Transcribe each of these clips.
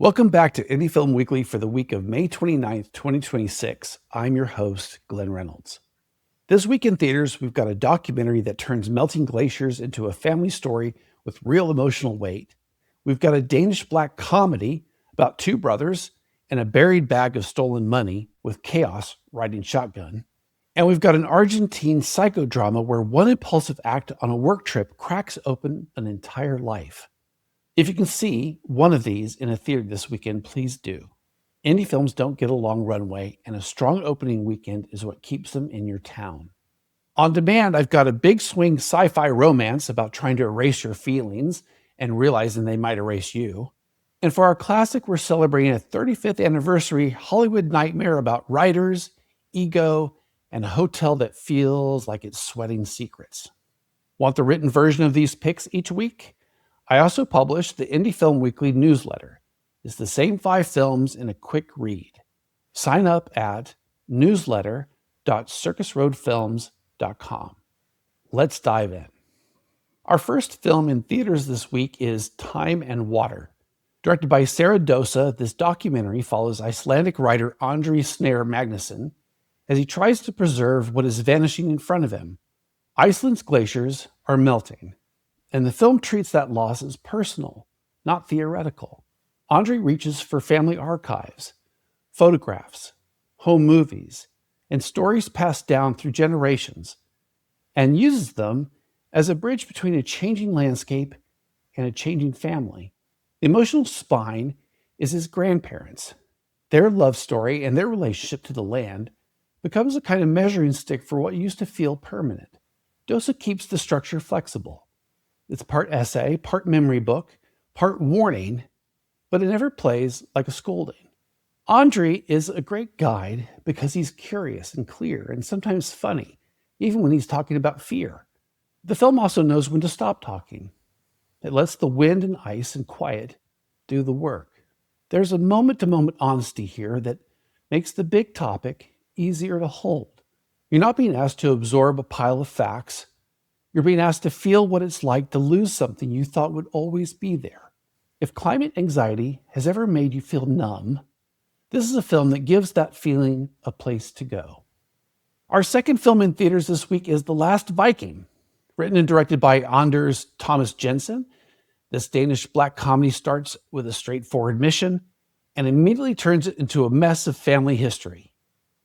Welcome back to Indie Film Weekly for the week of May 29th, 2026. I'm your host, Glen Reynolds. This week in theaters, we've got a documentary that turns melting glaciers into a family story with real emotional weight. We've got a Danish black comedy about two brothers and a buried bag of stolen money with chaos riding shotgun. And we've got an Argentine psychodrama where one impulsive act on a work trip cracks open an entire life. If you can see one of these in a theater this weekend, please do. Indie films don't get a long runway, and a strong opening weekend is what keeps them in your town. On demand, I've got a big swing sci-fi romance about trying to erase your feelings and realizing they might erase you. And for our classic, we're celebrating a 35th anniversary Hollywood nightmare about writers, ego, and a hotel that feels like it's sweating secrets. Want the written version of these picks each week? I also publish the Indie Film Weekly newsletter. It's the same 5 films in a quick read. Sign up at newsletter.circusroadfilms.com. Let's dive in. Our first film in theaters this week is Time and Water. Directed by Sarah Dosa, this documentary follows Icelandic writer Andri Snare Magnusson as he tries to preserve what is vanishing in front of him. Iceland's glaciers are melting, and the film treats that loss as personal, not theoretical. Andre reaches for family archives, photographs, home movies, and stories passed down through generations, and uses them as a bridge between a changing landscape and a changing family. The emotional spine is his grandparents. Their love story and their relationship to the land becomes a kind of measuring stick for what used to feel permanent. Dosa keeps the structure flexible. It's part essay, part memory book, part warning, but it never plays like a scolding. Andre is a great guide because he's curious and clear and sometimes funny, even when he's talking about fear. The film also knows when to stop talking. It lets the wind and ice and quiet do the work. There's a moment-to-moment honesty here that makes the big topic easier to hold. You're not being asked to absorb a pile of facts. You're being asked to feel what it's like to lose something you thought would always be there. If climate anxiety has ever made you feel numb, this is a film that gives that feeling a place to go. Our second film in theaters this week is The Last Viking. Written and directed by Anders Thomas Jensen, this Danish black comedy starts with a straightforward mission and immediately turns it into a mess of family history.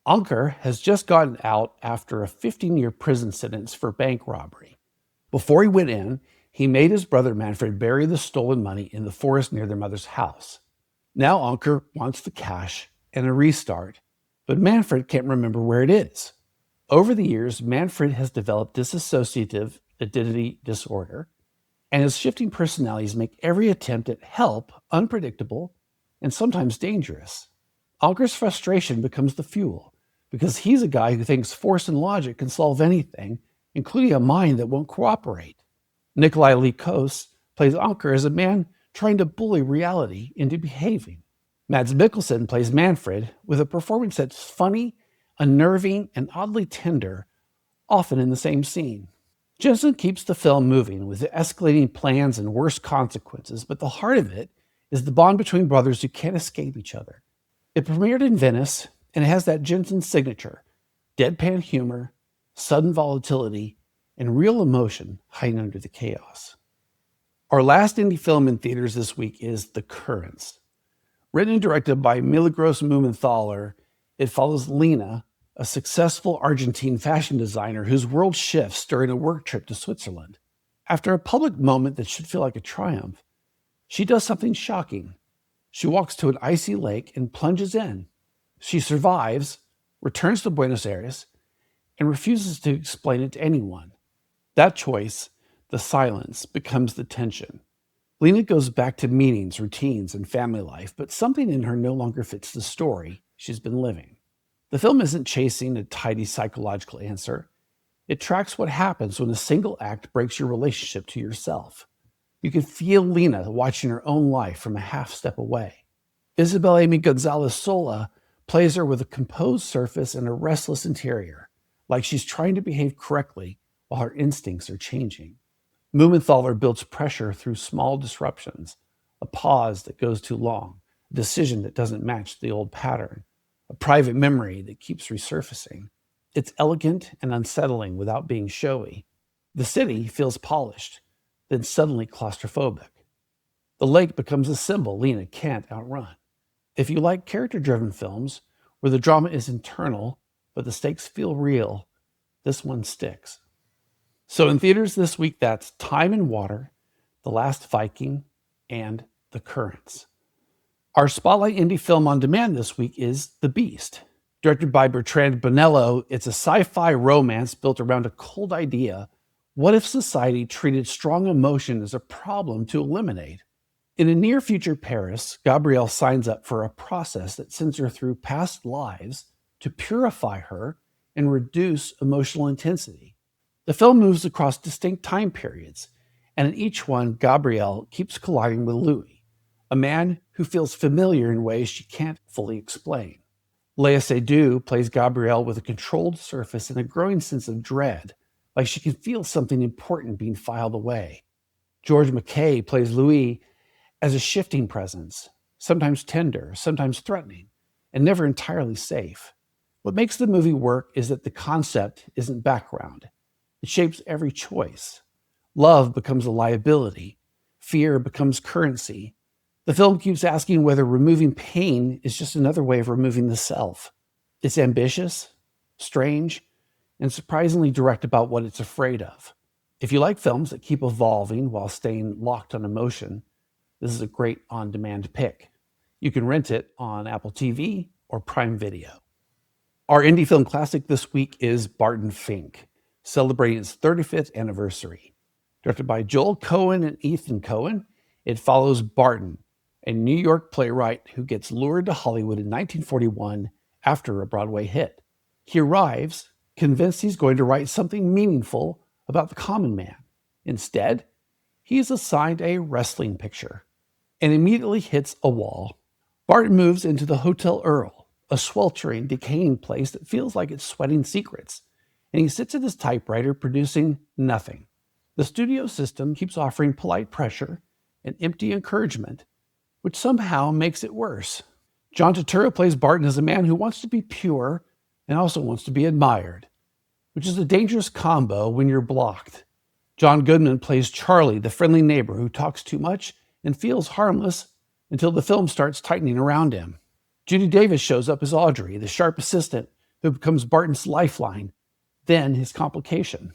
Anker has just gotten out after a 15-year prison sentence for bank robbery. Before he went in, he made his brother Manfred bury the stolen money in the forest near their mother's house. Now Anker wants the cash and a restart, but Manfred can't remember where it is. Over the years, Manfred has developed dissociative identity disorder, and his shifting personalities make every attempt at help unpredictable and sometimes dangerous. Anker's frustration becomes the fuel, because he's a guy who thinks force and logic can solve anything, including a mind that won't cooperate. Nikolai Lee Kos plays Anker as a man trying to bully reality into behaving. Mads Mikkelsen plays Manfred with a performance that's funny, unnerving, and oddly tender, often in the same scene. Jensen keeps the film moving with the escalating plans and worse consequences, but the heart of it is the bond between brothers who can't escape each other. It premiered in Venice, and it has that Jensen signature, deadpan humor, sudden volatility, and real emotion hiding under the chaos. Our last indie film in theaters this week is The Currents. Written and directed by Milagros Mumenthaler, it follows Lena, a successful Argentine fashion designer whose world shifts during a work trip to Switzerland. After a public moment that should feel like a triumph, she does something shocking. She walks to an icy lake and plunges in. She survives, returns to Buenos Aires, and refuses to explain it to anyone. That choice, the silence, becomes the tension. Lena goes back to meetings, routines, and family life, but something in her no longer fits the story she's been living. The film isn't chasing a tidy psychological answer. It tracks what happens when a single act breaks your relationship to yourself. You can feel Lena watching her own life from a half step away. Isabel Amy Gonzalez Sola plays her with a composed surface and a restless interior, like she's trying to behave correctly while her instincts are changing. Mumenthaler builds pressure through small disruptions, a pause that goes too long, a decision that doesn't match the old pattern, a private memory that keeps resurfacing. It's elegant and unsettling without being showy. The city feels polished, then suddenly claustrophobic. The lake becomes a symbol Lena can't outrun. If you like character-driven films where the drama is internal but the stakes feel real, this one sticks. So in theaters this week, that's Time and Water, The Last Viking, and The Currents. Our Spotlight Indie Film on Demand this week is The Beast. Directed by Bertrand Bonello, it's a sci-fi romance built around a cold idea. What if society treated strong emotion as a problem to eliminate? In a near-future Paris, Gabrielle signs up for a process that sends her through past lives to purify her and reduce emotional intensity. The film moves across distinct time periods, and in each one, Gabrielle keeps colliding with Louis, a man who feels familiar in ways she can't fully explain. Léa Seydoux plays Gabrielle with a controlled surface and a growing sense of dread, like she can feel something important being filed away. George McKay plays Louis as a shifting presence, sometimes tender, sometimes threatening, and never entirely safe. What makes the movie work is that the concept isn't background. It shapes every choice. Love becomes a liability. Fear becomes currency. The film keeps asking whether removing pain is just another way of removing the self. It's ambitious, strange, and surprisingly direct about what it's afraid of. If you like films that keep evolving while staying locked on emotion, this is a great on-demand pick. You can rent it on Apple TV or Prime Video. Our indie film classic this week is Barton Fink, celebrating its 35th anniversary. Directed by Joel Cohen and Ethan Cohen, it follows Barton, a New York playwright who gets lured to Hollywood in 1941 after a Broadway hit. He arrives, convinced he's going to write something meaningful about the common man. Instead, he is assigned a wrestling picture and immediately hits a wall. Barton moves into the Hotel Earl, a sweltering, decaying place that feels like it's sweating secrets, and he sits at his typewriter producing nothing. The studio system keeps offering polite pressure and empty encouragement, which somehow makes it worse. John Turturro plays Barton as a man who wants to be pure and also wants to be admired, which is a dangerous combo when you're blocked. John Goodman plays Charlie, the friendly neighbor who talks too much and feels harmless until the film starts tightening around him. Judy Davis shows up as Audrey, the sharp assistant who becomes Barton's lifeline, then his complication.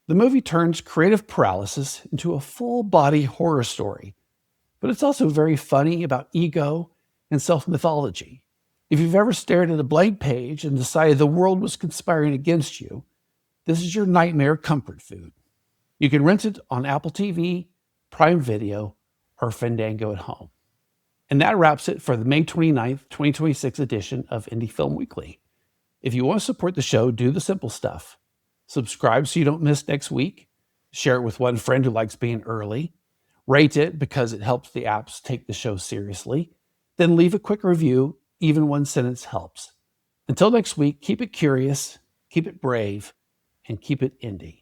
The movie turns creative paralysis into a full-body horror story, but it's also very funny about ego and self-mythology. If you've ever stared at a blank page and decided the world was conspiring against you, this is your nightmare comfort food. You can rent it on Apple TV, Prime Video, or Fandango at home. And that wraps it for the May 29th, 2026 edition of Indie Film Weekly. If you want to support the show, do the simple stuff. Subscribe so you don't miss next week. Share it with one friend who likes being early. Rate it because it helps the apps take the show seriously. Then leave a quick review, even one sentence helps. Until next week, keep it curious, keep it brave, and keep it indie.